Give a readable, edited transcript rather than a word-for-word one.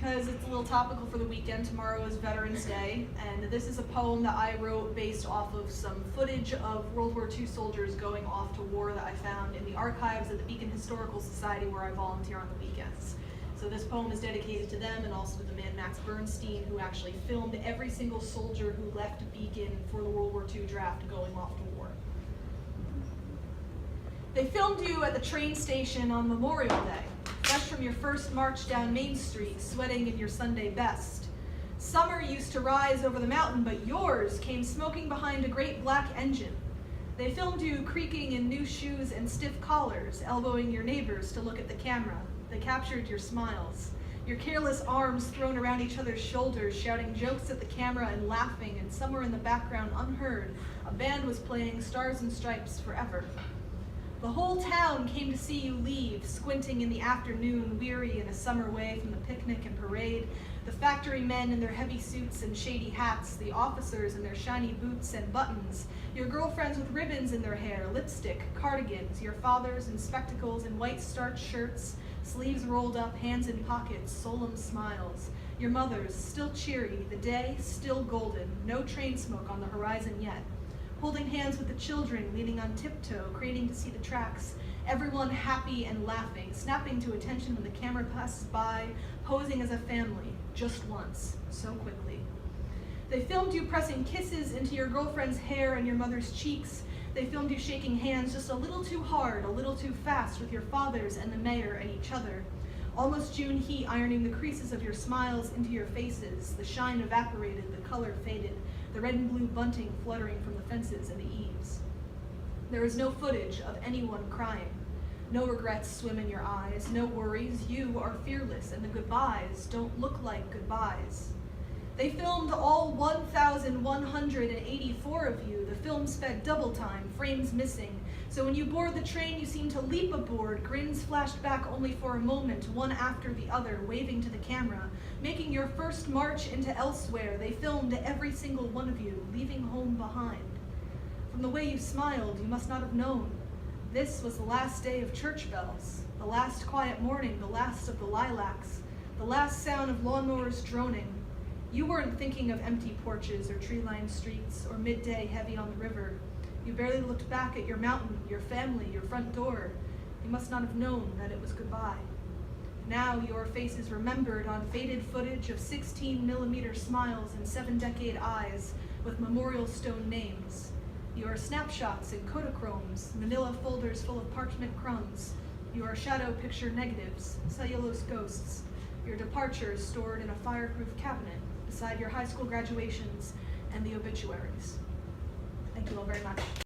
because it's a little topical for the weekend. Tomorrow is Veterans Day, and this is a poem that I wrote based off of some footage of World War II soldiers going off to war that I found in the archives of the Beacon Historical Society, where I volunteer on the weekends. So this poem is dedicated to them and also to the man Max Bernstein, who actually filmed every single soldier who left Beacon for the World War II draft going off to war. They filmed you at the train station on Memorial Day, fresh from your first march down Main Street, sweating in your Sunday best. Summer used to rise over the mountain, but yours came smoking behind a great black engine. They filmed you creaking in new shoes and stiff collars, elbowing your neighbors to look at the camera. They captured your smiles, your careless arms thrown around each other's shoulders, shouting jokes at the camera and laughing, and somewhere in the background, unheard, a band was playing Stars and Stripes Forever. The whole town came to see you leave, squinting in the afternoon, weary in a summer way from the picnic and parade, the factory men in their heavy suits and shady hats, the officers in their shiny boots and buttons, your girlfriends with ribbons in their hair, lipstick, cardigans, your fathers in spectacles and white starched shirts, sleeves rolled up, hands in pockets, solemn smiles, your mothers still cheery, the day still golden, no train smoke on the horizon yet, holding hands with the children, leaning on tiptoe, craning to see the tracks, everyone happy and laughing, snapping to attention when the camera passes by, posing as a family, just once, so quickly. They filmed you pressing kisses into your girlfriend's hair and your mother's cheeks. They filmed you shaking hands just a little too hard, a little too fast with your fathers and the mayor and each other. Almost June heat ironing the creases of your smiles into your faces, the shine evaporated, the color faded, the red and blue bunting fluttering from the fences and the eaves. There is no footage of anyone crying. No regrets swim in your eyes, no worries. You are fearless, and the goodbyes don't look like goodbyes. They filmed all 1,184 of you. The film sped double time, frames missing. So when you board the train, you seem to leap aboard. Grins flashed back only for a moment, one after the other, waving to the camera. Making your first march into elsewhere, they filmed every single one of you, leaving home behind. From the way you smiled, you must not have known. This was the last day of church bells, the last quiet morning, the last of the lilacs, the last sound of lawnmowers droning. You weren't thinking of empty porches or tree-lined streets or midday heavy on the river. You barely looked back at your mountain, your family, your front door. You must not have known that it was goodbye. Now your face is remembered on faded footage of 16mm smiles and 7-decade eyes with memorial stone names. Your snapshots in Kodachromes, manila folders full of parchment crumbs. Your shadow picture negatives, cellulose ghosts. Your departures stored in a fireproof cabinet beside your high school graduations and the obituaries. Thank you all very much.